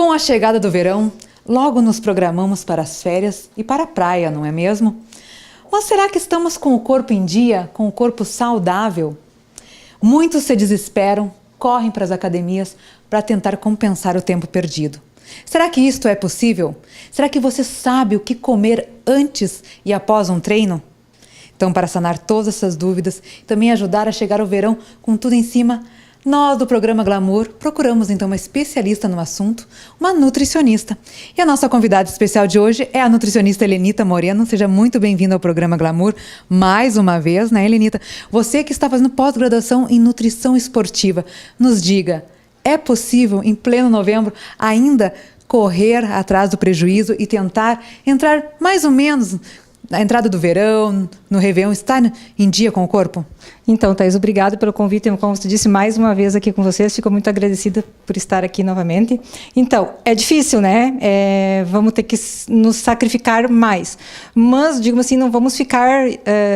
Com a chegada do verão, logo nos programamos para as férias e para a praia, não é mesmo? Mas será que estamos com o corpo em dia, com o corpo saudável? Muitos se desesperam, correm para as academias para tentar compensar o tempo perdido. Será que isto é possível? Será que você sabe o que comer antes e após um treino? Então, para sanar todas essas dúvidas e também ajudar a chegar ao verão com tudo em cima, nós do programa Glamour procuramos então uma especialista no assunto, uma nutricionista. E a nossa convidada especial de hoje é a nutricionista Helenita Moreno. Seja muito bem-vinda ao programa Glamour mais uma vez, né, Helenita? Você que está fazendo pós-graduação em nutrição esportiva, nos diga, é possível em pleno novembro ainda correr atrás do prejuízo e tentar entrar mais ou menos na entrada do verão, no Réveillon, estar em dia com o corpo? Então, Thaís, obrigado pelo convite. Como você disse, mais uma vez aqui com vocês. Fico muito agradecida por estar aqui novamente. Então, é difícil, né? Vamos ter que nos sacrificar mais. Mas, digo assim, não vamos ficar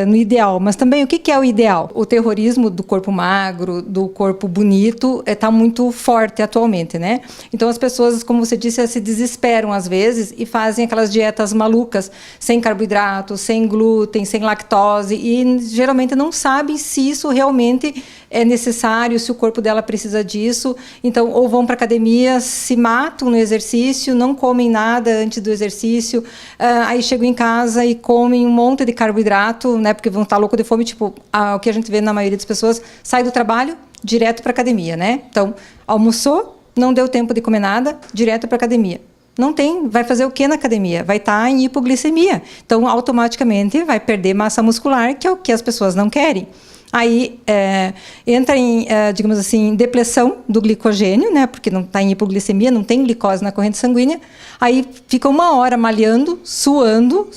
no ideal. Mas também, o que é o ideal? O terrorismo do corpo magro, do corpo bonito, está muito forte atualmente, né? Então, as pessoas, como você disse, se desesperam às vezes e fazem aquelas dietas malucas, sem carboidrato, sem glúten, sem lactose, e geralmente não sabem se isso realmente é necessário, se o corpo dela precisa disso. Então, ou vão para a academia, se matam no exercício, não comem nada antes do exercício, aí chegam em casa e comem um monte de carboidrato, né, porque vão estar louco de fome, tipo, o que a gente vê na maioria das pessoas, sai do trabalho, direto para a academia, né? Então, almoçou, não deu tempo de comer nada, direto para a academia. Não tem, vai fazer o que na academia? Vai estar em hipoglicemia. Então, automaticamente, vai perder massa muscular, que é o que as pessoas não querem. Aí entra em, digamos assim, depressão do glicogênio, né? Porque não está em hipoglicemia, não tem glicose na corrente sanguínea. Aí fica uma hora malhando, suando.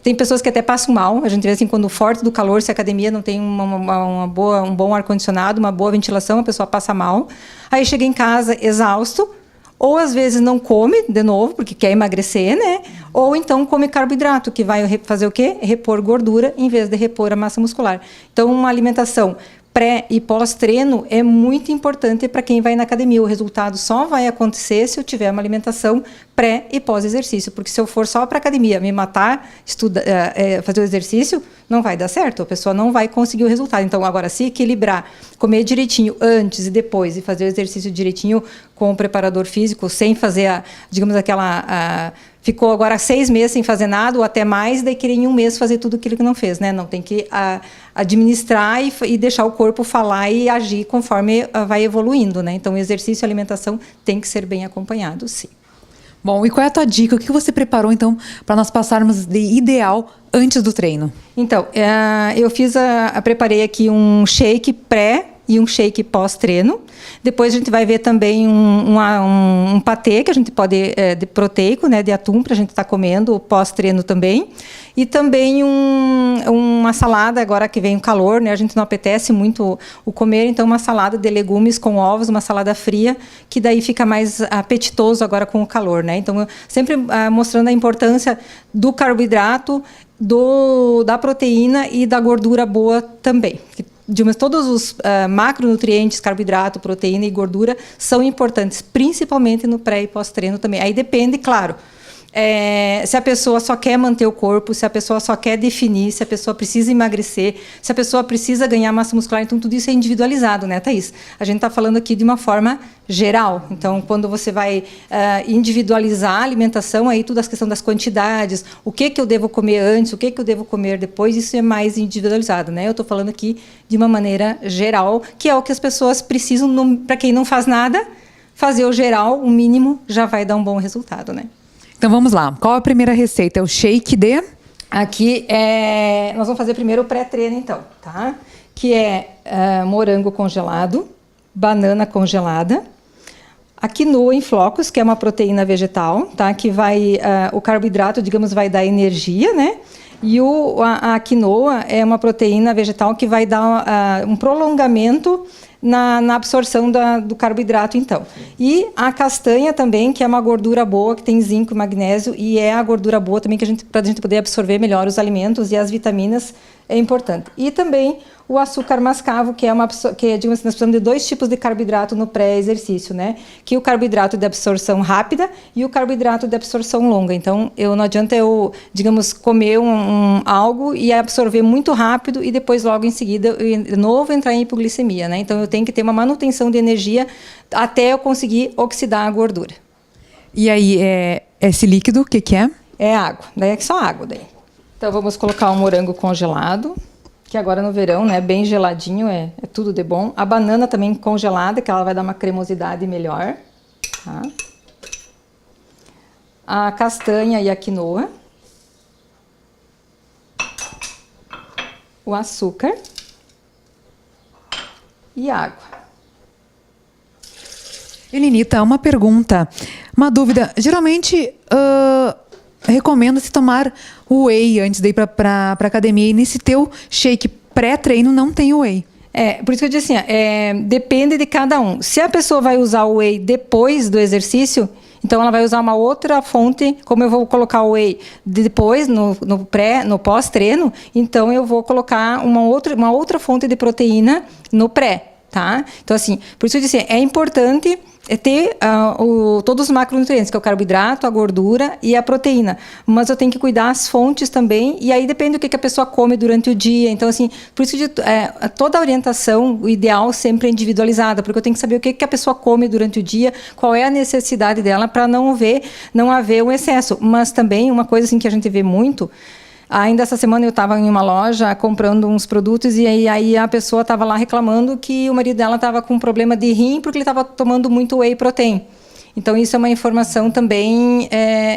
Tem pessoas que até passam mal. A gente vê assim, quando forte do calor, se a academia não tem um bom ar-condicionado, uma boa ventilação, a pessoa passa mal. Aí chega em casa exausto. Ou às vezes não come de novo, porque quer emagrecer, né? Ou então come carboidrato, que vai fazer o quê? Repor gordura, em vez de repor a massa muscular. Então, uma alimentação pré e pós-treino é muito importante para quem vai na academia. O resultado só vai acontecer se eu tiver uma alimentação pré e pós-exercício, porque se eu for só para a academia me matar, fazer o exercício, não vai dar certo, a pessoa não vai conseguir o resultado. Então, agora, se equilibrar, comer direitinho antes e depois e fazer o exercício direitinho com o preparador físico, sem fazer, digamos, ficou agora 6 meses sem fazer nada, ou até mais, daí querer em 1 mês fazer tudo aquilo que não fez, né? Não, tem que administrar e deixar o corpo falar e agir conforme vai evoluindo, né? Então, o exercício e a alimentação tem que ser bem acompanhado, sim. Bom, e qual é a tua dica? O que você preparou, então, para nós passarmos de ideal antes do treino? Então, eu preparei aqui um shake pré e um shake pós-treino. Depois a gente vai ver também um patê, que a gente pode, de proteico, né, de atum, para a gente estar comendo pós-treino também. E também uma salada, agora que vem o calor, né, a gente não apetece muito o comer, então uma salada de legumes com ovos, uma salada fria, que daí fica mais apetitoso agora com o calor, né? Então, sempre mostrando a importância do carboidrato, da proteína e da gordura boa também. Todos os macronutrientes, carboidrato, proteína e gordura são importantes, principalmente no pré e pós-treino também. Aí depende, claro, se a pessoa só quer manter o corpo, se a pessoa só quer definir, se a pessoa precisa emagrecer, se a pessoa precisa ganhar massa muscular. Então, tudo isso é individualizado, né, Thaís? A gente está falando aqui de uma forma geral. Então, quando você vai individualizar a alimentação, aí tudo a questão das quantidades, o que eu devo comer antes, o que eu devo comer depois, isso é mais individualizado, né? Eu estou falando aqui de uma maneira geral, que é o que as pessoas precisam, para quem não faz nada, fazer o geral, o mínimo, já vai dar um bom resultado, né? Então vamos lá. Qual a primeira receita? É o shake de... Aqui nós vamos fazer primeiro o pré-treino, então, tá? Que é morango congelado, banana congelada, a quinoa em flocos, que é uma proteína vegetal, tá? Que o carboidrato, digamos, vai dar energia, né? E a quinoa é uma proteína vegetal que vai dar um prolongamento na absorção do carboidrato, então. E a castanha também, que é uma gordura boa, que tem zinco e magnésio, e é a gordura boa também para a gente poder absorver melhor os alimentos e as vitaminas, é importante. E também o açúcar mascavo, que digamos assim, nós precisamos de 2 tipos de carboidrato no pré-exercício, né? Que o carboidrato de absorção rápida e o carboidrato de absorção longa. Então, não adianta eu, digamos, comer algo e absorver muito rápido e depois logo em seguida de novo entrar em hipoglicemia, né? Então, eu tenho que ter uma manutenção de energia até eu conseguir oxidar a gordura. E aí, esse líquido, o que é? É água, daí é só água daí. Então, vamos colocar o morango congelado, que agora no verão, né, bem geladinho, é tudo de bom. A banana também congelada, que ela vai dar uma cremosidade melhor. Tá? A castanha e a quinoa. O açúcar. E água. Elenita, uma pergunta, uma dúvida. Geralmente, recomenda-se tomar o whey antes de ir para a academia. E nesse teu shake pré-treino não tem whey. Por isso que eu disse assim, depende de cada um. Se a pessoa vai usar o whey depois do exercício, então ela vai usar uma outra fonte, como eu vou colocar o whey depois, no pós-treino, então eu vou colocar uma outra fonte de proteína no pré, tá? Então assim, por isso eu disse, é importante ter todos os macronutrientes, que é o carboidrato, a gordura e a proteína. Mas eu tenho que cuidar as fontes também, e aí depende do que a pessoa come durante o dia. Então, assim, por isso toda a orientação, o ideal sempre é individualizada, porque eu tenho que saber o que a pessoa come durante o dia, qual é a necessidade dela, para não haver um excesso. Mas também, uma coisa assim, que a gente vê muito. Ainda essa semana eu estava em uma loja comprando uns produtos e aí a pessoa estava lá reclamando que o marido dela estava com um problema de rim porque ele estava tomando muito whey protein. Então, isso é uma informação também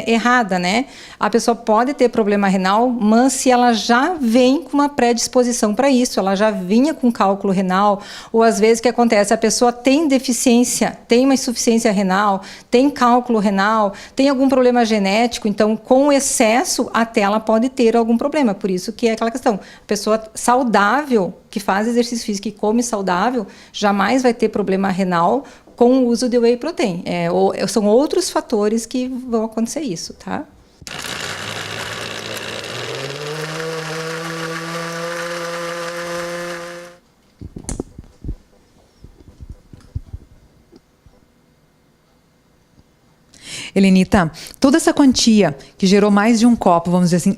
errada, né? A pessoa pode ter problema renal, mas se ela já vem com uma predisposição para isso, ela já vinha com cálculo renal, ou às vezes o que acontece, a pessoa tem deficiência, tem uma insuficiência renal, tem cálculo renal, tem algum problema genético, então, com excesso, até ela pode ter algum problema. Por isso que é aquela questão, a pessoa saudável, que faz exercício físico e come saudável, jamais vai ter problema renal com o uso de whey protein. São outros fatores que vão acontecer isso, tá? Elenita, toda essa quantia que gerou mais de um copo, vamos dizer assim,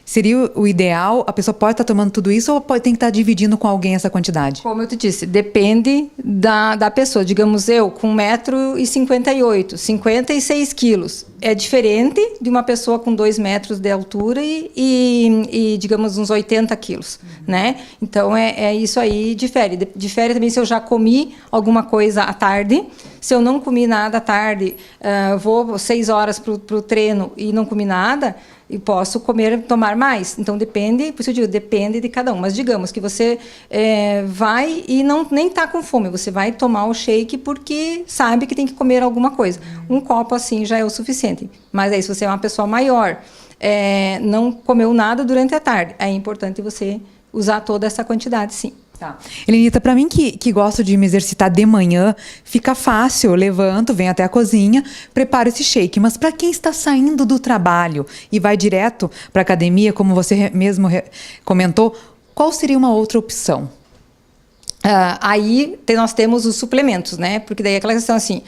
seria o ideal? A pessoa pode estar tomando tudo isso ou tem que estar dividindo com alguém essa quantidade? Como eu te disse, depende da pessoa. Digamos, eu com 1,58 m, 56 quilos. É diferente de uma pessoa com 2 metros de altura e digamos, uns 80 quilos, né? Então, isso aí difere. Difere também se eu já comi alguma coisa à tarde. Se eu não comi nada à tarde, vou 6 horas para o treino e não comi nada, e posso tomar mais. Então, depende, por isso eu digo, depende de cada um. Mas digamos que você vai e nem está com fome, você vai tomar o shake porque sabe que tem que comer alguma coisa. Um copo assim já é o suficiente. Mas aí, se você é uma pessoa maior, não comeu nada durante a tarde, é importante você usar toda essa quantidade, sim. Tá. Elenita, para mim que gosto de me exercitar de manhã, fica fácil, eu levanto, venho até a cozinha, preparo esse shake. Mas para quem está saindo do trabalho e vai direto para a academia, como você mesmo comentou, qual seria uma outra opção? Aí nós temos os suplementos, né? Porque daí é aquela questão assim,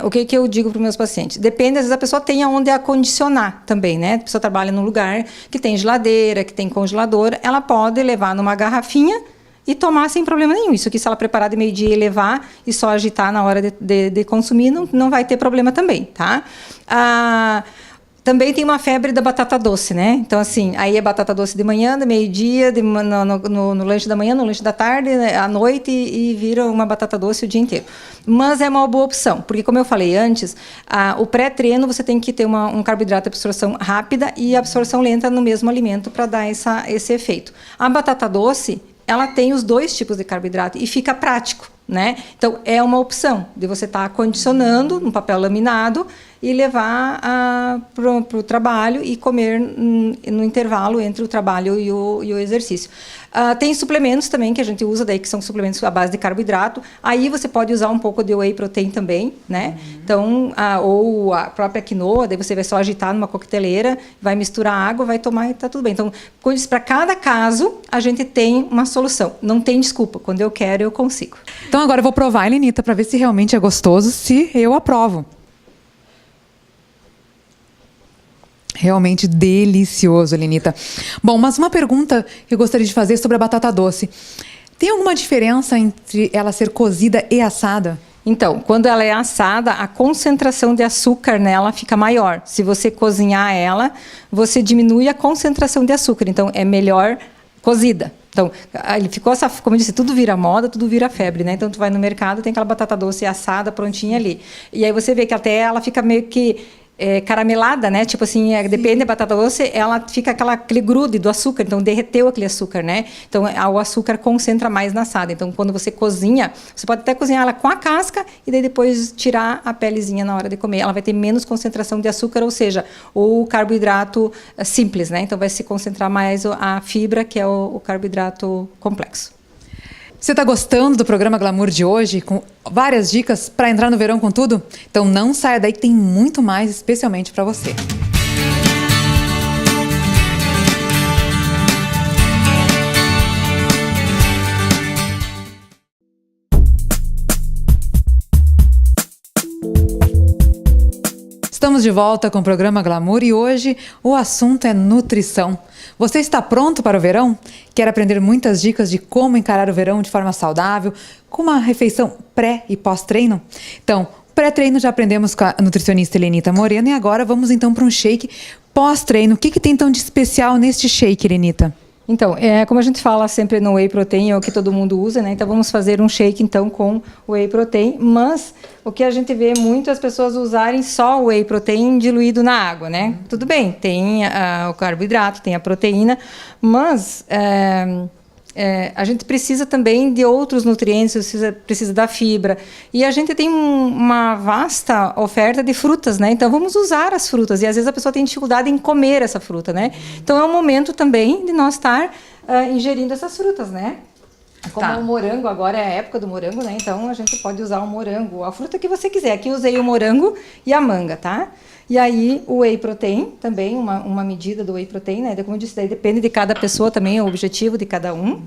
o que eu digo para os meus pacientes? Depende, às vezes a pessoa tem aonde acondicionar também, né? A pessoa trabalha num lugar que tem geladeira, que tem congelador, ela pode levar numa garrafinha e tomar sem problema nenhum. Isso aqui, se ela preparar de meio-dia e levar e só agitar na hora de consumir, não vai ter problema também, tá? Também tem uma febre da batata doce, né? Então, assim, aí é batata doce de manhã, de meio-dia, no lanche da manhã, no lanche da tarde, à noite, e vira uma batata doce o dia inteiro. Mas é uma boa opção, porque, como eu falei antes, o pré-treino você tem que ter um carboidrato de absorção rápida e absorção lenta no mesmo alimento para dar esse efeito. A batata doce, ela tem os 2 tipos de carboidrato e fica prático, né? Então, é uma opção de você estar condicionando num papel laminado e levar para o trabalho e comer no intervalo entre o trabalho e o exercício. Tem suplementos também que a gente usa daí, que são suplementos à base de carboidrato. Aí você pode usar um pouco de whey protein também, né? Então, ou a própria quinoa, daí você vai só agitar numa coqueteleira, vai misturar água, vai tomar e tá tudo bem. Então, para cada caso, a gente tem uma solução. Não tem desculpa. Quando eu quero, eu consigo. Então agora eu vou provar, Helenita, para ver se realmente é gostoso, se eu aprovo. Realmente delicioso, Helenita. Bom, mas uma pergunta que eu gostaria de fazer sobre a batata doce. Tem alguma diferença entre ela ser cozida e assada? Então, quando ela é assada, a concentração de açúcar nela fica maior. Se você cozinhar ela, você diminui a concentração de açúcar. Então, é melhor cozida. Então, ele ficou essa, como eu disse, tudo vira moda, tudo vira febre, né? Então, tu vai no mercado, tem aquela batata doce assada, prontinha ali. E aí você vê que até ela fica meio que caramelada, né? Tipo assim, depende da batata doce, ela fica aquele grude do açúcar, então derreteu aquele açúcar, né? Então, o açúcar concentra mais na assada. Então, quando você cozinha, você pode até cozinhar ela com a casca e daí depois tirar a pelezinha na hora de comer. Ela vai ter menos concentração de açúcar, ou seja, o carboidrato simples, né? Então, vai se concentrar mais a fibra, que é o carboidrato complexo. Você está gostando do programa Glamour de hoje, com várias dicas para entrar no verão com tudo? Então não saia daí que tem muito mais especialmente para você. Estamos de volta com o programa Glamour e hoje o assunto é nutrição. Você está pronto para o verão? Quer aprender muitas dicas de como encarar o verão de forma saudável, com uma refeição pré e pós-treino? Então, pré-treino já aprendemos com a nutricionista Helenita Moreno e agora vamos então para um shake pós-treino. O que tem então de especial neste shake, Helenita? Então, como a gente fala sempre no whey protein, é o que todo mundo usa, né? Então, vamos fazer um shake, então, com whey protein. Mas, o que a gente vê muito as pessoas usarem só o whey protein diluído na água, né? Tudo bem, tem o carboidrato, tem a proteína, mas a gente precisa também de outros nutrientes, precisa da fibra. E a gente tem uma vasta oferta de frutas, né? Então, vamos usar as frutas. E, às vezes, a pessoa tem dificuldade em comer essa fruta, né? Então, é um momento também de nós estar ingerindo essas frutas, né? Como o morango, agora é a época do morango, né? Então, a gente pode usar o morango, a fruta que você quiser. Aqui, eu usei o morango e a manga, tá? E aí, o whey protein, também, uma medida do whey protein, né? Como eu disse, daí depende de cada pessoa também, é o objetivo de cada um.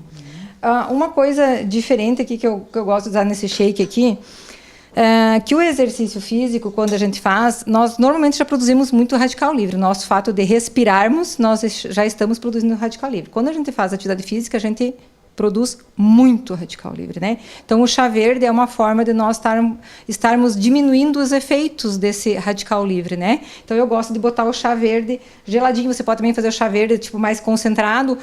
Uma coisa diferente aqui que eu gosto de usar nesse shake aqui, que o exercício físico, quando a gente faz, nós normalmente já produzimos muito radical livre. O nosso fato de respirarmos, nós já estamos produzindo radical livre. Quando a gente faz atividade física, a gente produz muito radical livre, né? Então, o chá verde é uma forma de nós estarmos diminuindo os efeitos desse radical livre, né? Então, eu gosto de botar o chá verde geladinho. Você pode também fazer o chá verde tipo mais concentrado,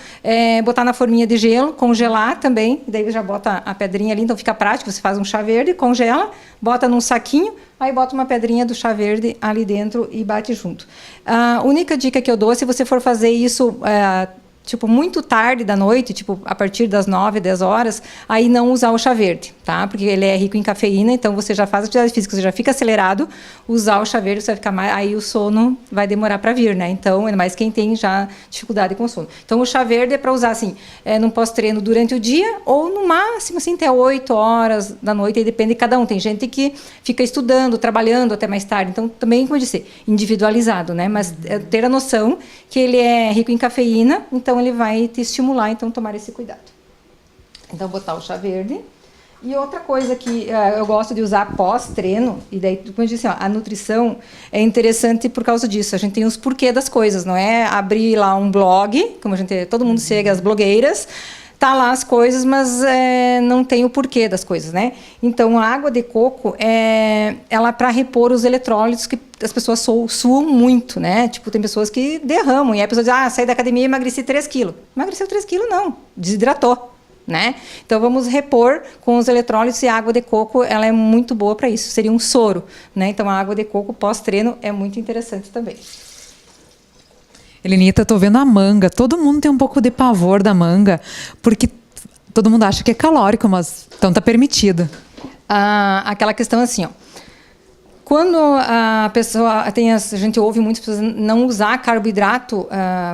botar na forminha de gelo, congelar também, e daí já bota a pedrinha ali, então fica prático. Você faz um chá verde, congela, bota num saquinho, aí bota uma pedrinha do chá verde ali dentro e bate junto. A única dica que eu dou, se você for fazer isso tipo, muito tarde da noite, tipo, a partir das 9, 10 horas, aí não usar o chá verde, tá? Porque ele é rico em cafeína, então você já faz atividade física, você já fica acelerado, usar o chá verde, você vai ficar mais, aí o sono vai demorar para vir, né? Então, ainda mais quem tem já dificuldade com o sono. Então, o chá verde é para usar, assim, num pós-treino durante o dia, ou no máximo, assim, até 8 horas da noite, aí depende de cada um. Tem gente que fica estudando, trabalhando até mais tarde, então, também, como eu disse, individualizado, né? Mas ter a noção que ele é rico em cafeína, então ele vai te estimular, então tomar esse cuidado. Então botar o chá verde. E outra coisa que eu gosto de usar pós-treino, e daí, como eu disse, a nutrição é interessante por causa disso. A gente tem os porquê das coisas, não é abrir lá um blog, como todo mundo segue as blogueiras, tá lá as coisas, mas não tem o porquê das coisas, né? Então, a água de coco ela para repor os eletrólitos que as pessoas suam muito, né? Tipo, tem pessoas que derramam, e aí a pessoa diz, saí da academia e emagreci 3 quilos. Emagreceu 3 quilos, não. Desidratou, né? Então, vamos repor com os eletrólitos, e a água de coco, ela é muito boa para isso. Seria um soro, né? Então, a água de coco pós-treino é muito interessante também. Helenita, tô vendo a manga. Todo mundo tem um pouco de pavor da manga, porque todo mundo acha que é calórico, mas então tá permitido. Aquela questão assim, ó. Quando a pessoa a gente ouve muitas pessoas não usar carboidrato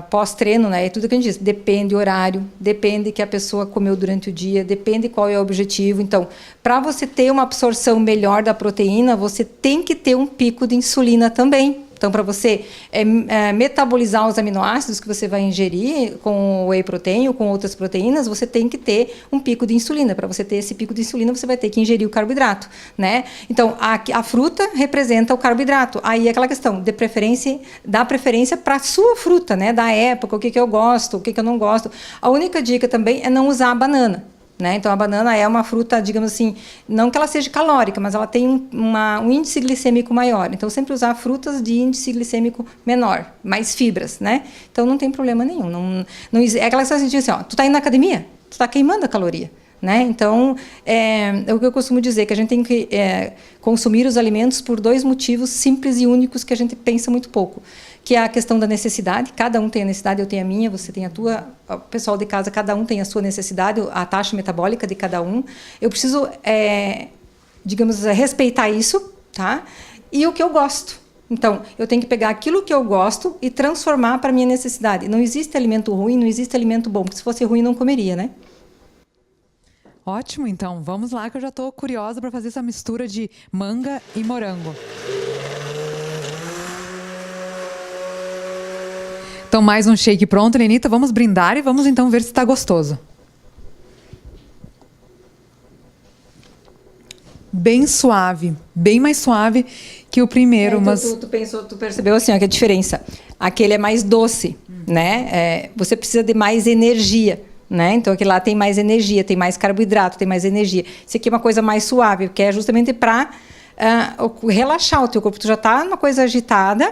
pós-treino, né? É tudo que a gente diz. Depende do horário, depende que a pessoa comeu durante o dia, depende qual é o objetivo. Então, para você ter uma absorção melhor da proteína, você tem que ter um pico de insulina também. Então, para você metabolizar os aminoácidos que você vai ingerir com o whey protein ou com outras proteínas, você tem que ter um pico de insulina. Para você ter esse pico de insulina, você vai ter que ingerir o carboidrato, né? Então, a fruta representa o carboidrato. Aí é aquela questão de preferência, dá preferência para a sua fruta, né? Da época, o que eu gosto, o que eu não gosto. A única dica também é não usar a banana. Né? Então, a banana é uma fruta, digamos assim, não que ela seja calórica, mas ela tem um índice glicêmico maior. Então, sempre usar frutas de índice glicêmico menor, mais fibras, né? Então, não tem problema nenhum. Não, é aquela sensação de assim, ó, tu tá indo na academia, tu tá queimando a caloria. Né? Então, é o que eu costumo dizer, que a gente tem que consumir os alimentos por 2 motivos simples e únicos que a gente pensa muito pouco, que é a questão da necessidade. Cada um tem a necessidade, eu tenho a minha, você tem a tua, o pessoal de casa, cada um tem a sua necessidade, a taxa metabólica de cada um. Eu preciso, digamos, respeitar isso, tá? E o que eu gosto. Então, eu tenho que pegar aquilo que eu gosto e transformar para a minha necessidade. Não existe alimento ruim, não existe alimento bom, porque se fosse ruim, não comeria, né? Ótimo, então. Vamos lá que eu já estou curiosa para fazer essa mistura de manga e morango. Então, mais um shake pronto, Lenita. Vamos brindar e vamos então ver se está gostoso. Bem suave, bem mais suave que o primeiro, mas... Tu percebeu assim, ó, que a diferença. Aquele é mais doce, né? Você precisa de mais energia. Né? Então, aquele lá tem mais energia, tem mais carboidrato, tem mais energia. Isso aqui é uma coisa mais suave, que é justamente para relaxar o teu corpo. Tu já está numa coisa agitada,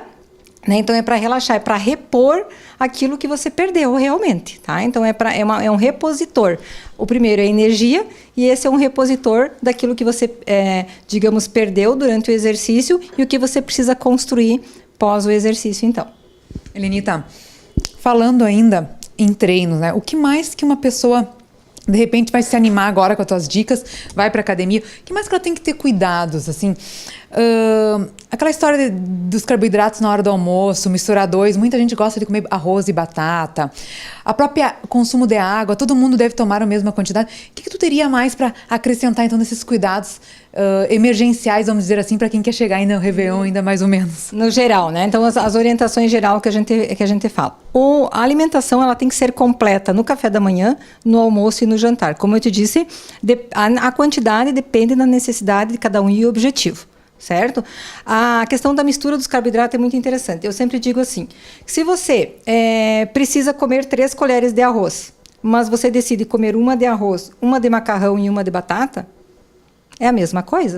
né? Então é para relaxar, é para repor aquilo que você perdeu realmente. Tá? Então é um repositor. O primeiro é energia e esse é um repositor daquilo que você, digamos, perdeu durante o exercício e o que você precisa construir pós o exercício, então. Elenita, falando ainda em treinos, né? O que mais que uma pessoa, de repente, vai se animar agora com as tuas dicas, vai para academia, o que mais que ela tem que ter cuidados, assim? Aquela história dos carboidratos na hora do almoço, misturar 2, muita gente gosta de comer arroz e batata. A própria consumo de água, todo mundo deve tomar a mesma quantidade. O que tu teria mais para acrescentar, então, nesses cuidados emergenciais, vamos dizer assim, para quem quer chegar ainda no Réveillon, ainda mais ou menos? No geral, né? Então, as orientações geral que a gente fala. A alimentação, ela tem que ser completa no café da manhã, no almoço e no jantar. Como eu te disse, a quantidade depende da necessidade de cada um e o objetivo. Certo? A questão da mistura dos carboidratos é muito interessante. Eu sempre digo assim, se você precisa comer 3 colheres de arroz, mas você decide comer uma de arroz, uma de macarrão e uma de batata, é a mesma coisa,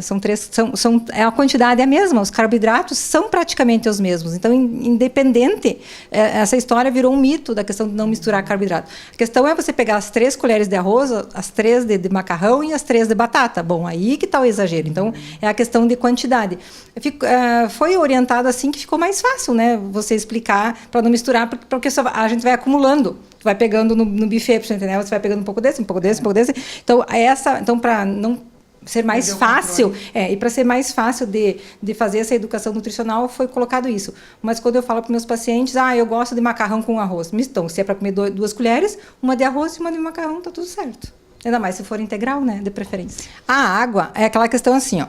a quantidade é a mesma, os carboidratos são praticamente os mesmos. Então, independente, essa história virou um mito da questão de não misturar carboidrato. A questão é você pegar as 3 colheres de arroz, as 3 de macarrão e as 3 de batata. Bom, aí que está o exagero. Então, é a questão de quantidade. Foi orientado assim que ficou mais fácil, né? Você explicar para não misturar, porque a gente vai acumulando. Vai pegando no buffet, entendeu? Você vai pegando um pouco desse, um pouco desse, um pouco desse. Então para não ser mais fácil, e para ser mais fácil de fazer essa educação nutricional, foi colocado isso. Mas quando eu falo para meus pacientes, eu gosto de macarrão com arroz. Então, se é para comer 2 colheres, uma de arroz e uma de macarrão, tá tudo certo. Ainda mais se for integral, né, de preferência. A água é aquela questão assim, ó.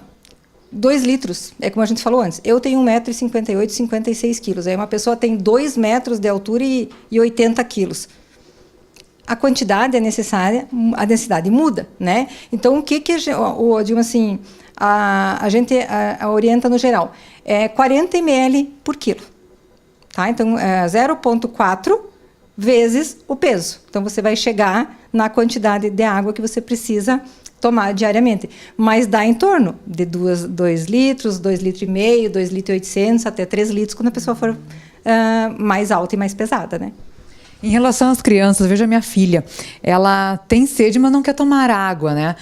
2 litros, é como a gente falou antes. Eu tenho 1,58 m, 56 quilos. Aí uma pessoa tem 2 metros de altura e 80 quilos. A quantidade é necessária, a densidade muda, né? Então, o que digamos assim, a gente orienta no geral? É 40 ml por quilo, tá? Então, 0,4 vezes o peso. Então, você vai chegar na quantidade de água que você precisa tomar diariamente. Mas dá em torno de 2 litros, 2,5 litros, 2,8 litros, até 3 litros, quando a pessoa for mais alta e mais pesada, né? Em relação às crianças, veja minha filha, ela tem sede, mas não quer tomar água, né?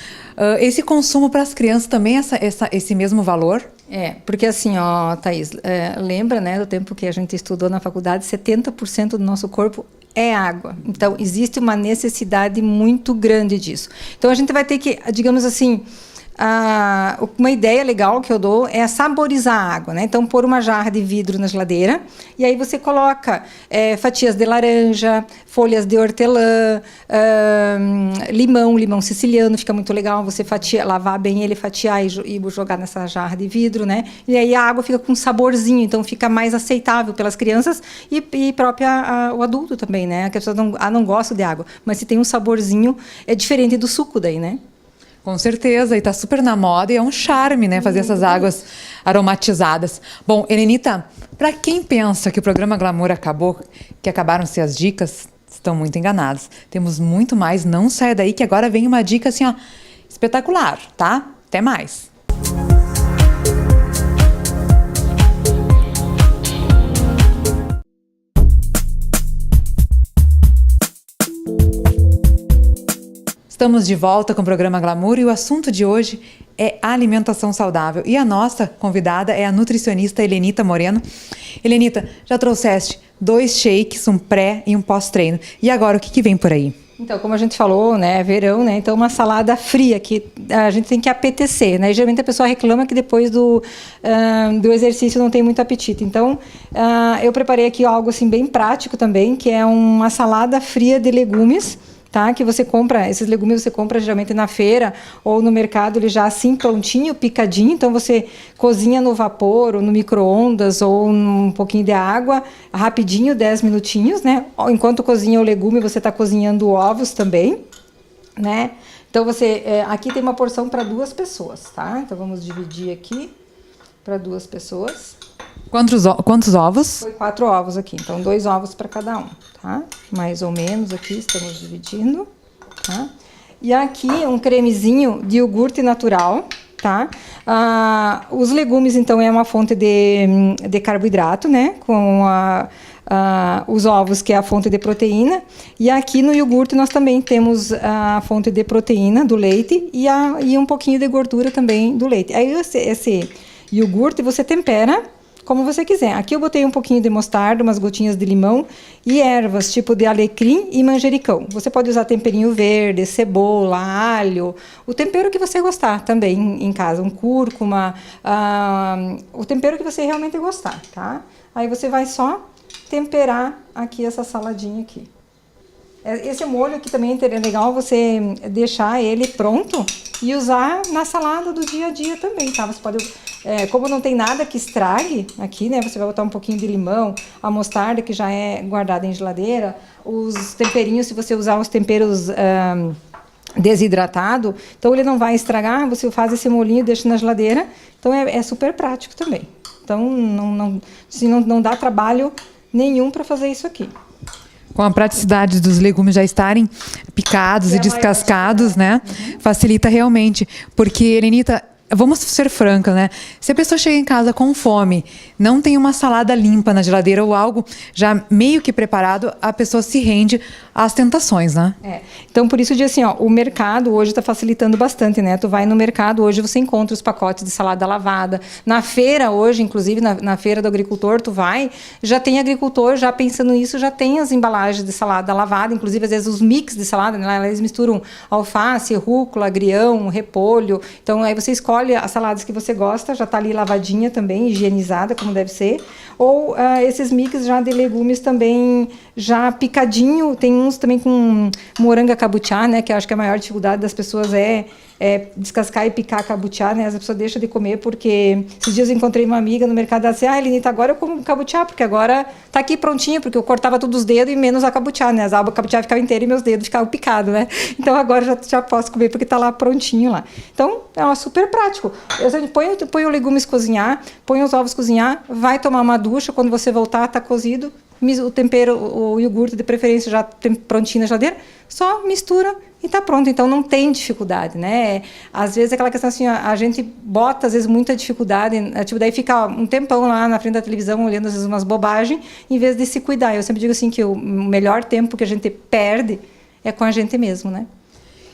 Esse consumo para as crianças também esse mesmo valor? Porque assim, ó, Thaís, lembra, né, do tempo que a gente estudou na faculdade, 70% do nosso corpo é água. Então, existe uma necessidade muito grande disso. Então, a gente vai ter que, digamos assim, uma ideia legal que eu dou é saborizar a água, né? Então, pôr uma jarra de vidro na geladeira e aí você coloca fatias de laranja, folhas de hortelã, limão siciliano, fica muito legal. Você lavar bem ele, fatiar e jogar nessa jarra de vidro, né? E aí a água fica com um saborzinho, então fica mais aceitável pelas crianças e própria o adulto também, né? A pessoa não gosta de água, mas se tem um saborzinho, é diferente do suco daí, né? Com certeza, e tá super na moda e é um charme, né, fazer essas águas aromatizadas. Bom, Helenita, para quem pensa que o programa Glamour acabou, que acabaram-se as dicas, estão muito enganados. Temos muito mais, não saia daí que agora vem uma dica assim, ó, espetacular, tá? Até mais. Estamos de volta com o programa Glamour e o assunto de hoje é alimentação saudável. E a nossa convidada é a nutricionista Helenita Moreno. Helenita, já trouxeste 2 shakes, um pré e um pós-treino. E agora, o que vem por aí? Então, como a gente falou, né, verão, né, então uma salada fria que a gente tem que apetecer, né, e geralmente a pessoa reclama que depois do exercício não tem muito apetite. Então, eu preparei aqui algo assim bem prático também, que é uma salada fria de legumes, tá? Que você compra, esses legumes você compra geralmente na feira ou no mercado, ele já assim prontinho, picadinho, então você cozinha no vapor ou no micro-ondas ou um pouquinho de água, rapidinho, 10 minutinhos, né? Enquanto cozinha o legume, você está cozinhando ovos também, né? Então aqui tem uma porção para 2 pessoas, tá? Então vamos dividir aqui para 2 pessoas. Quantos ovos? Foi 4 ovos aqui, então 2 ovos para cada um, tá? Mais ou menos aqui estamos dividindo, tá? E aqui um cremezinho de iogurte natural, tá? Os legumes, então, é uma fonte de carboidrato, né? Com os ovos, que é a fonte de proteína. E aqui no iogurte nós também temos a fonte de proteína do leite e um pouquinho de gordura também do leite. Aí esse iogurte você tempera como você quiser. Aqui eu botei um pouquinho de mostarda, umas gotinhas de limão e ervas, tipo de alecrim e manjericão. Você pode usar temperinho verde, cebola, alho, o tempero que você gostar também em casa, um cúrcuma, o tempero que você realmente gostar, tá? Aí você vai só temperar aqui essa saladinha aqui. Esse molho aqui também é legal você deixar ele pronto e usar na salada do dia a dia também, tá? Você pode, como não tem nada que estrague aqui, né? Você vai botar um pouquinho de limão, a mostarda que já é guardada em geladeira, os temperinhos, se você usar os temperos desidratado, então ele não vai estragar, você faz esse molhinho e deixa na geladeira, então é super prático também. Então não dá trabalho nenhum para fazer isso aqui. Com a praticidade dos legumes já estarem picados e descascados, né? Facilita realmente. Porque, Helenita, vamos ser francas, né? Se a pessoa chega em casa com fome, não tem uma salada limpa na geladeira ou algo já meio que preparado, a pessoa se rende às tentações, né? Então, por isso, assim, ó, o mercado hoje está facilitando bastante, né? Tu vai no mercado, hoje você encontra os pacotes de salada lavada. Na feira hoje, inclusive, na feira do agricultor, tu vai, já tem agricultor, já pensando nisso, já tem as embalagens de salada lavada, inclusive, às vezes, os mix de salada, né? Eles misturam alface, rúcula, agrião, repolho. Então, aí você escolhe as saladas que você gosta, já está ali lavadinha também, higienizada, como deve ser. Ou esses mix já de legumes também, já picadinho, tem uns também com moranga cabuchá, né, que eu acho que a maior dificuldade das pessoas é descascar e picar cabuchá, né, as pessoas deixam de comer porque esses dias eu encontrei uma amiga no mercado, ela disse, Helenita, agora eu como cabuchá, porque agora tá aqui prontinho, porque eu cortava todos os dedos e menos a cabuchá, né, a cabuchá ficava inteira e meus dedos ficavam picados, né, então agora já posso comer porque tá lá prontinho lá. Então, é super prático. Põe os legumes cozinhar, põe os ovos cozinhar, vai tomar uma ducha, quando você voltar, tá cozido, o tempero, o iogurte de preferência já prontinho na geladeira, só mistura e tá pronto. Então não tem dificuldade, né? Às vezes aquela questão assim, a gente bota às vezes muita dificuldade, tipo, daí fica um tempão lá na frente da televisão olhando às vezes umas bobagens, em vez de se cuidar. Eu sempre digo assim que o melhor tempo que a gente perde é com a gente mesmo, né?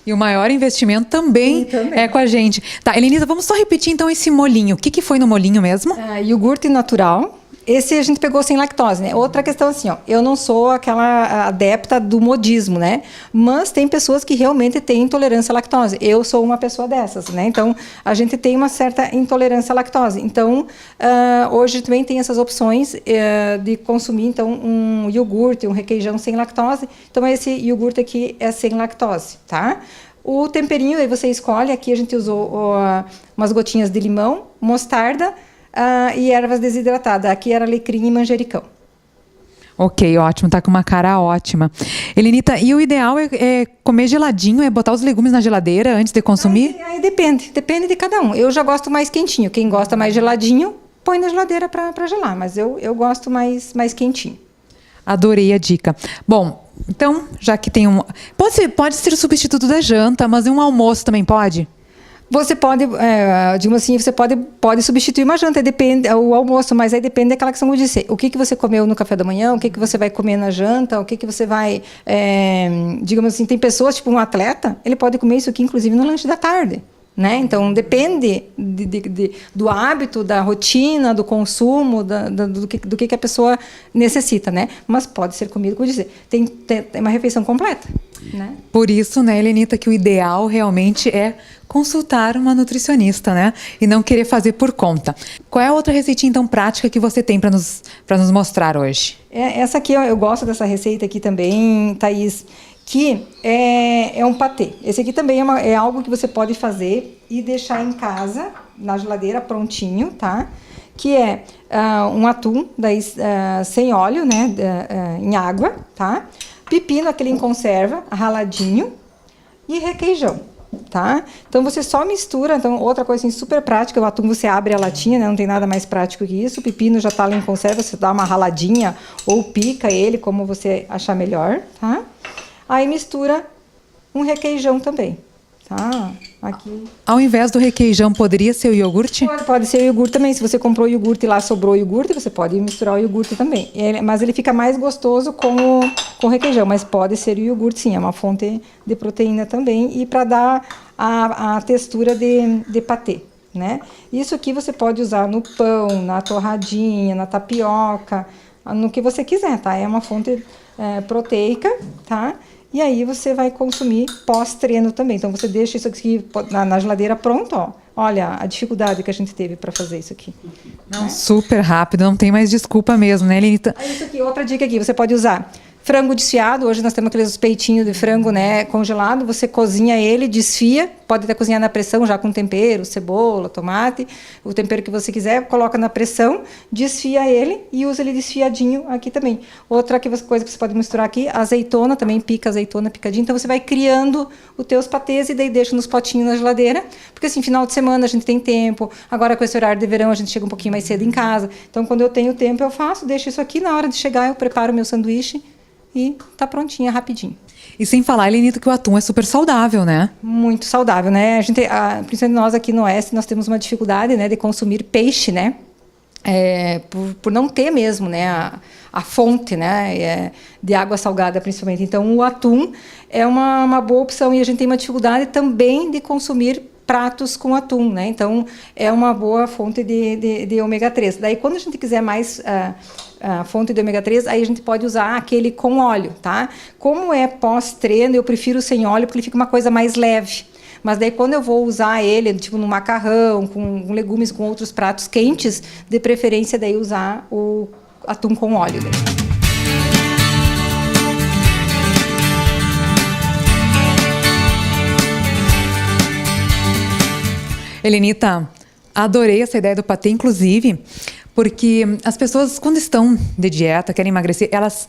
E o maior investimento também é com a gente. Tá, Helenita, vamos só repetir então esse molinho. O que foi no molinho mesmo? Iogurte natural, Esse a gente pegou sem lactose, né? Outra questão assim, ó, eu não sou aquela adepta do modismo, né? Mas tem pessoas que realmente têm intolerância à lactose. Eu sou uma pessoa dessas, né? Então, a gente tem uma certa intolerância à lactose. Então, hoje também tem essas opções de consumir, então, um iogurte, um requeijão sem lactose. Então, esse iogurte aqui é sem lactose, tá? O temperinho, aí você escolhe. Aqui a gente usou umas gotinhas de limão, mostarda, e ervas desidratadas. Aqui era alecrim e manjericão. Ok, ótimo, tá com uma cara ótima. Helenita, e o ideal é comer geladinho, é botar os legumes na geladeira antes de consumir? Aí depende de cada um. Eu já gosto mais quentinho. Quem gosta mais geladinho, põe na geladeira para gelar, mas eu gosto mais quentinho. Adorei a dica. Bom, então, já que tem pode ser o substituto da janta, mas um almoço também pode? Você pode, digamos assim, você pode substituir uma janta, depende o almoço, mas aí depende daquela questão que eu disse. O que você comeu no café da manhã, o que você vai comer na janta, o que você vai, digamos assim, tem pessoas, tipo um atleta, ele pode comer isso aqui, inclusive, no lanche da tarde. Né? Então, depende do hábito, da rotina, do consumo, do que a pessoa necessita, né? Mas pode ser comido, como dizer, tem uma refeição completa. Né? Por isso, né, Helenita, que o ideal realmente é consultar uma nutricionista, né? E não querer fazer por conta. Qual é a outra receitinha, então, prática que você tem para nos mostrar hoje? Essa aqui, eu gosto dessa receita aqui também, Thaís, que é um patê. Esse aqui também é algo que você pode fazer e deixar em casa, na geladeira, prontinho, tá? Que é um atum, daí, sem óleo, né? Em água, tá? Pepino, aquele em conserva, raladinho, e requeijão, tá? Então, você só mistura. Então, outra coisa assim, super prática, o atum você abre a latinha, né? Não tem nada mais prático que isso. O pepino já tá ali em conserva, você dá uma raladinha ou pica ele, como você achar melhor, tá? Aí mistura um requeijão também, tá? Aqui. Ao invés do requeijão, poderia ser o iogurte? Pode ser o iogurte também. Se você comprou o iogurte e lá sobrou o iogurte, você pode misturar o iogurte também. Mas ele fica mais gostoso com o requeijão. Mas pode ser o iogurte, sim. É uma fonte de proteína também. E para dar a textura de patê, né? Isso aqui você pode usar no pão, na torradinha, na tapioca, no que você quiser, tá? É uma fonte proteica, tá? E aí você vai consumir pós-treino também. Então você deixa isso aqui na geladeira pronto, ó. Olha a dificuldade que a gente teve para fazer isso aqui. Não, super rápido, não tem mais desculpa mesmo, né, Helenita? Isso aqui, outra dica aqui, você pode usar frango desfiado. Hoje nós temos aqueles peitinhos de frango, né, congelado. Você cozinha ele, desfia. Pode até cozinhar na pressão já com tempero, cebola, tomate, o tempero que você quiser. Coloca na pressão, desfia ele e usa ele desfiadinho aqui também. Outra coisa que você pode misturar aqui, azeitona, também pica azeitona picadinha. Então você vai criando os teus patês e daí deixa nos potinhos na geladeira. Porque assim, final de semana a gente tem tempo. Agora com esse horário de verão a gente chega um pouquinho mais cedo em casa. Então quando eu tenho tempo eu faço, deixo isso aqui. Na hora de chegar eu preparo o meu sanduíche e tá prontinha, rapidinho. E sem falar, Helenita, que o atum é super saudável, né? Muito saudável, né? Principalmente nós aqui no Oeste, nós temos uma dificuldade, né, de consumir peixe, né? Por não ter mesmo, né, a fonte, né, de água salgada, principalmente. Então, o atum é uma boa opção e a gente tem uma dificuldade também de consumir pratos com atum, né? Então, é uma boa fonte de ômega 3. Daí, quando a gente quiser mais a fonte de ômega 3, aí a gente pode usar aquele com óleo, tá? Como é pós-treino, eu prefiro sem óleo, porque ele fica uma coisa mais leve. Mas daí, quando eu vou usar ele, tipo no macarrão, com legumes, com outros pratos quentes, de preferência, daí usar o atum com óleo. Daí. Helenita, adorei essa ideia do patê, inclusive, porque as pessoas, quando estão de dieta, querem emagrecer, elas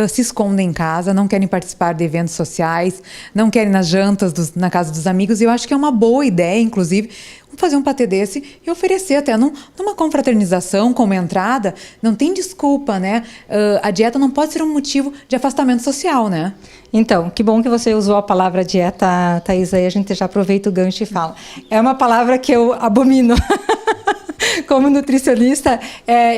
se escondem em casa, não querem participar de eventos sociais, não querem nas jantas na casa dos amigos, e eu acho que é uma boa ideia, inclusive, fazer um patê desse e oferecer até numa confraternização como entrada. Não tem desculpa, né? A dieta não pode ser um motivo de afastamento social, né? Então, que bom que você usou a palavra dieta, Thaís, aí a gente já aproveita o gancho e fala. É uma palavra que eu abomino. Como nutricionista,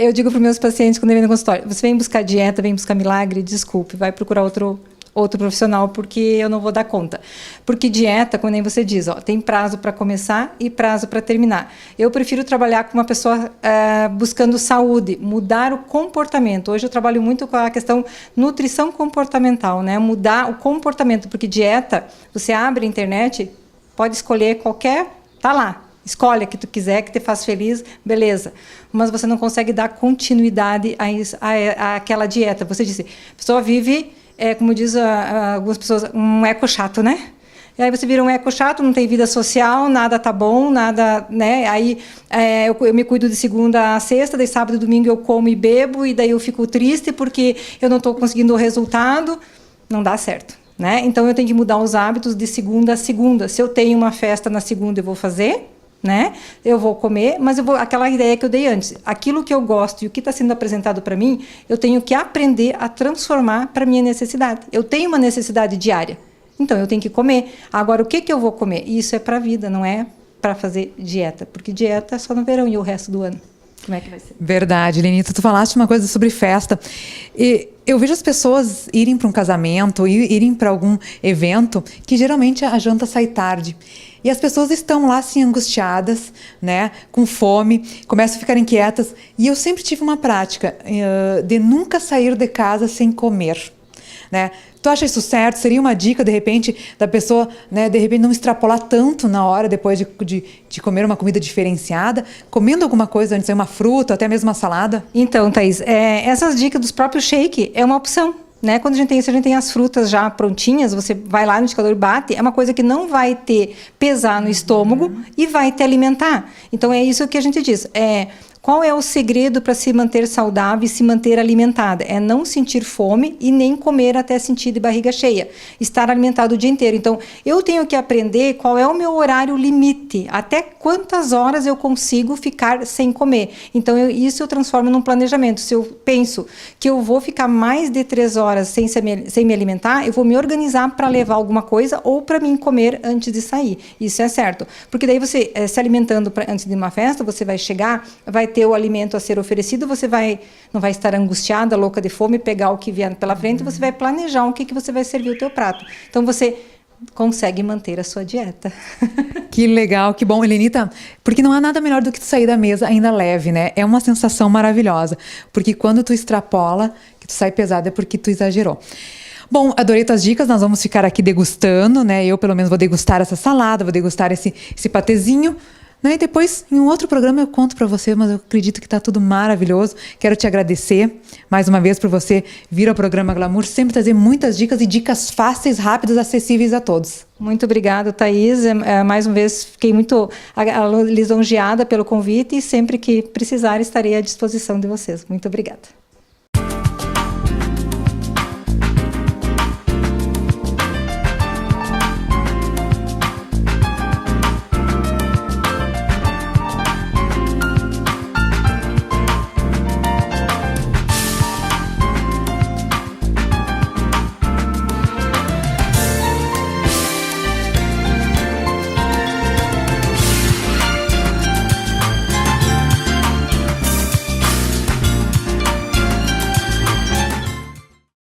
eu digo para os meus pacientes quando vêm no consultório, você vem buscar dieta, vem buscar milagre, desculpe, vai procurar outro outro profissional, porque eu não vou dar conta. Porque dieta, como nem você diz, ó, tem prazo para começar e prazo para terminar. Eu prefiro trabalhar com uma pessoa buscando saúde, mudar o comportamento. Hoje eu trabalho muito com a questão nutrição comportamental, né? Mudar o comportamento, porque dieta, você abre a internet, pode escolher qualquer, tá lá. Escolhe a que tu quiser, que te faz feliz, beleza. Mas você não consegue dar continuidade àquela dieta. Você disse, a pessoa vive, como diz algumas pessoas, um eco chato, né? E aí você vira um eco chato, não tem vida social, nada tá bom, nada, né? Aí eu me cuido de segunda a sexta, daí sábado e domingo eu como e bebo, e daí eu fico triste porque eu não estou conseguindo o resultado. Não dá certo, né? Então eu tenho que mudar os hábitos de segunda a segunda. Se eu tenho uma festa na segunda, eu vou fazer, né? Eu vou comer, mas eu vou, aquela ideia que eu dei antes, aquilo que eu gosto e o que está sendo apresentado para mim, eu tenho que aprender a transformar para minha necessidade. Eu tenho uma necessidade diária, então eu tenho que comer. Agora, o que eu vou comer? Isso é para a vida, não é para fazer dieta, porque dieta é só no verão e o resto do ano. Como é que vai ser? Verdade, Lenita, tu falaste uma coisa sobre festa. E eu vejo as pessoas irem para um casamento, irem para algum evento, que geralmente a janta sai tarde. E as pessoas estão lá assim angustiadas, né, com fome, começam a ficar inquietas. E eu sempre tive uma prática de nunca sair de casa sem comer, né? Tu acha isso certo? Seria uma dica, de repente, da pessoa, né, de repente não extrapolar tanto na hora, depois de comer uma comida diferenciada, comendo alguma coisa antes, uma fruta, até mesmo uma salada? Então, Thaís, essas dicas dos próprios shake é uma opção. Né? Quando se a gente tem as frutas já prontinhas, você vai lá no indicador e bate, é uma coisa que não vai te pesar no estômago e vai te alimentar. Então, é isso que a gente diz. Qual é o segredo para se manter saudável e se manter alimentada? É não sentir fome e nem comer até sentir de barriga cheia. Estar alimentado o dia inteiro. Então, eu tenho que aprender qual é o meu horário limite. Até quantas horas eu consigo ficar sem comer. Então, isso eu transformo num planejamento. Se eu penso que eu vou ficar mais de 3 horas sem me alimentar, eu vou me organizar para levar alguma coisa ou para mim comer antes de sair. Isso é certo. Porque daí você, se alimentando antes de uma festa, você vai chegar, vai ter o alimento a ser oferecido, você não vai estar angustiada, louca de fome, pegar o que vier pela frente, você vai planejar o que você vai servir o teu prato. Então, você consegue manter a sua dieta. Que legal, que bom, Helenita, porque não há nada melhor do que tu sair da mesa ainda leve, né? É uma sensação maravilhosa, porque quando tu extrapola, que tu sai pesado, é porque tu exagerou. Bom, adorei tuas dicas, nós vamos ficar aqui degustando, né? Eu, pelo menos, vou degustar essa salada, vou degustar esse patezinho, né? E depois, em um outro programa, eu conto para você, mas eu acredito que está tudo maravilhoso. Quero te agradecer mais uma vez por você vir ao programa Glamour, sempre trazer muitas dicas e dicas fáceis, rápidas, acessíveis a todos. Muito obrigada, Thaís. Mais uma vez, fiquei muito lisonjeada pelo convite e sempre que precisar, estarei à disposição de vocês. Muito obrigada.